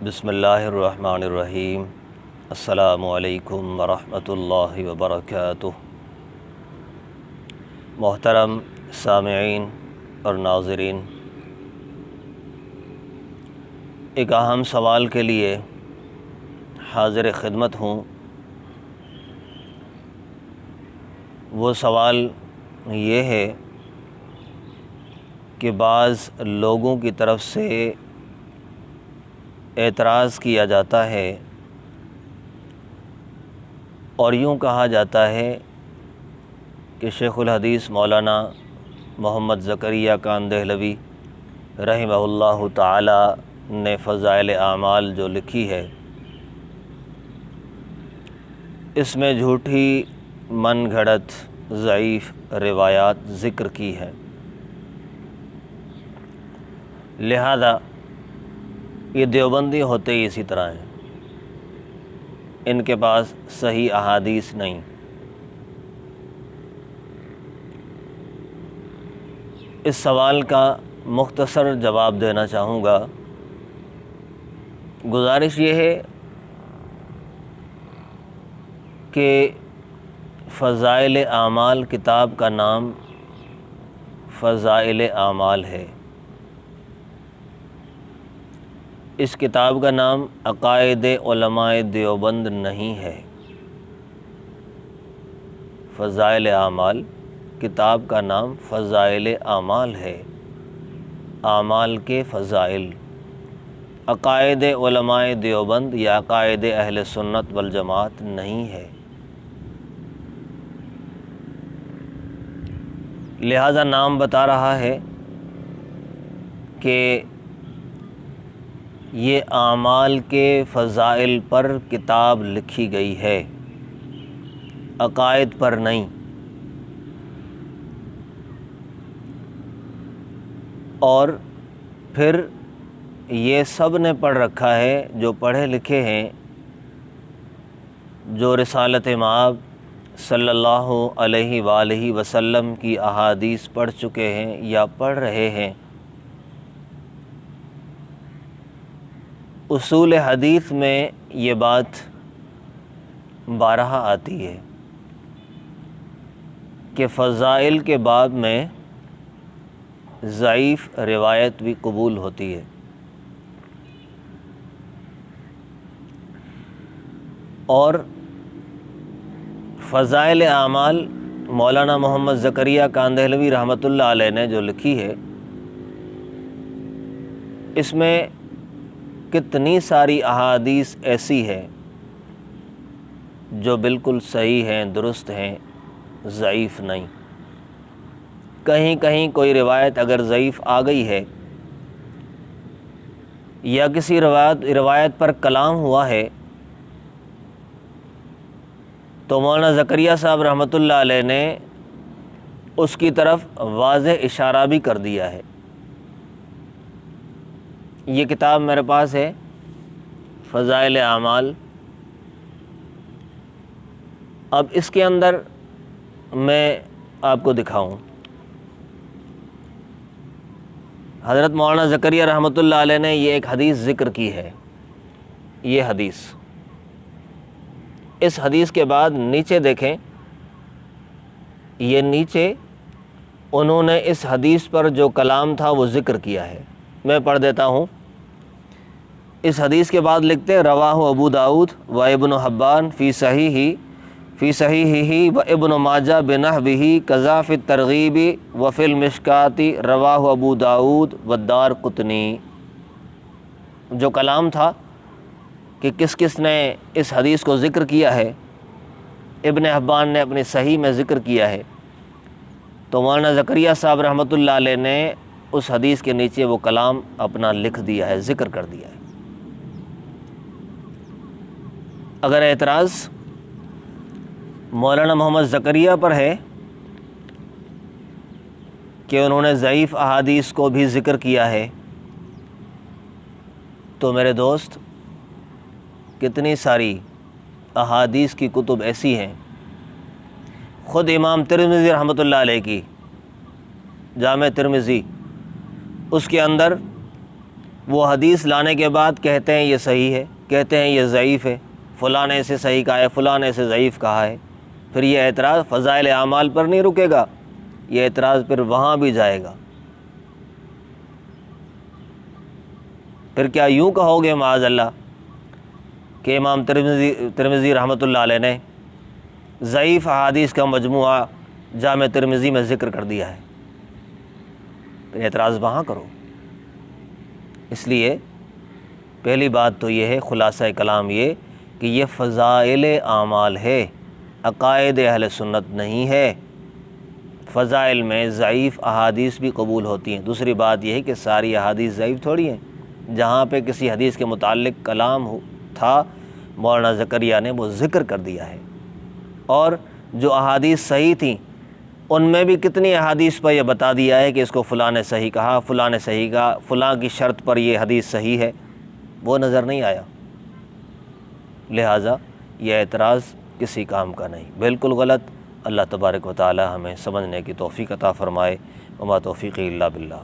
بسم اللہ الرحمن الرحیم۔ السلام علیکم ورحمۃ اللہ وبرکاتہ۔ محترم سامعین اور ناظرین، ایک اہم سوال کے لیے حاضر خدمت ہوں۔ وہ سوال یہ ہے کہ بعض لوگوں کی طرف سے اعتراض کیا جاتا ہے اور یوں کہا جاتا ہے کہ شیخ الحدیث مولانا محمد زکریہ کاندہلوی رحمہ اللہ تعالی نے فضائل اعمال جو لکھی ہے، اس میں جھوٹی من گھڑت ضعیف روایات ذکر کی ہے، لہذا یہ دیوبندی ہوتے ہی اسی طرح ہیں، ان کے پاس صحیح احادیث نہیں۔ اس سوال کا مختصر جواب دینا چاہوں گا۔ گزارش یہ ہے کہ فضائل اعمال کتاب کا نام فضائل اعمال ہے، اس کتاب کا نام عقائد علماء دیوبند نہیں ہے۔ فضائل اعمال کتاب کا نام فضائل اعمال ہے، اعمال کے فضائل۔ عقائد علماء دیوبند یا عقائد اہل سنت والجماعت نہیں ہے، لہذا نام بتا رہا ہے کہ یہ اعمال کے فضائل پر کتاب لکھی گئی ہے، عقائد پر نہیں۔ اور پھر یہ سب نے پڑھ رکھا ہے، جو پڑھے لکھے ہیں، جو رسالت مآب صلی اللہ علیہ وآلہ وسلم کی احادیث پڑھ چکے ہیں یا پڑھ رہے ہیں۔ اصول حدیث میں یہ بات بارہا آتی ہے کہ فضائل کے باب میں ضعیف روایت بھی قبول ہوتی ہے، اور فضائل اعمال مولانا محمد زکریہ کاندہلوی رحمۃ اللہ علیہ نے جو لکھی ہے، اس میں کتنی ساری احادیث ایسی ہیں جو بالکل صحیح ہیں، درست ہیں، ضعیف نہیں۔ کہیں کہیں کوئی روایت اگر ضعیف آ گئی ہے یا کسی روایت پر کلام ہوا ہے تو مولانا زکریہ صاحب رحمۃ اللہ علیہ نے اس کی طرف واضح اشارہ بھی کر دیا ہے۔ یہ کتاب میرے پاس ہے، فضائل اعمال۔ اب اس کے اندر میں آپ کو دکھاؤں، حضرت مولانا زکریہ رحمۃ اللہ علیہ نے یہ ایک حدیث ذکر کی ہے۔ یہ حدیث، اس حدیث کے بعد نیچے دیکھیں، یہ نیچے انہوں نے اس حدیث پر جو کلام تھا وہ ذکر کیا ہے۔ میں پڑھ دیتا ہوں۔ اس حدیث کے بعد لکھتے ہیں، رواہ ابو داؤد و ابن حبان فی صحیحہ و ابن ماجہ بنحوہ کذا فی الترغیب و فی المشکاۃ رواہ ابو داؤد و الدارقطنی۔ جو کلام تھا کہ کس کس نے اس حدیث کو ذکر کیا ہے، ابن حبان نے اپنی صحیح میں ذکر کیا ہے، تو مولانا زکریہ صاحب رحمۃ اللہ علیہ نے اس حدیث کے نیچے وہ کلام اپنا لکھ دیا ہے، ذکر کر دیا ہے۔ اگر اعتراض مولانا محمد زکریہ پر ہے کہ انہوں نے ضعیف احادیث کو بھی ذکر کیا ہے، تو میرے دوست کتنی ساری احادیث کی کتب ایسی ہیں، خود امام ترمذی رحمۃ اللہ علیہ کی جامع ترمذی، اس کے اندر وہ حدیث لانے کے بعد کہتے ہیں یہ صحیح ہے، کہتے ہیں یہ ضعیف ہے، فلاں نے اسے صحیح کہا ہے، فلاں نے اسے ضعیف کہا ہے، پھر یہ اعتراض فضائل اعمال پر نہیں رکے گا، یہ اعتراض پھر وہاں بھی جائے گا۔ پھر کیا یوں کہو گے معاذ اللہ کہ امام ترمذی رحمۃ اللہ علیہ نے ضعیف احادیث کا مجموعہ جامع ترمذی میں ذکر کر دیا ہے؟ پھر اعتراض وہاں کرو۔ اس لیے پہلی بات تو یہ ہے، خلاصہ کلام یہ کہ یہ فضائل اعمال ہے، عقائد اہل سنت نہیں ہے۔ فضائل میں ضعیف احادیث بھی قبول ہوتی ہیں۔ دوسری بات یہ ہے کہ ساری احادیث ضعیف تھوڑی ہیں، جہاں پہ کسی حدیث کے متعلق کلام تھا مولانا زکریا نے وہ ذکر کر دیا ہے، اور جو احادیث صحیح تھیں ان میں بھی کتنی احادیث پر یہ بتا دیا ہے کہ اس کو فلاں نے صحیح کہا، فلاں نے صحیح کہا، فلاں کی شرط پر یہ حدیث صحیح ہے، وہ نظر نہیں آیا۔ لہٰذا یہ اعتراض کسی کام کا نہیں، بالکل غلط۔ اللہ تبارک و تعالی ہمیں سمجھنے کی توفیق عطا فرمائے۔ وما توفیقی الا باللہ۔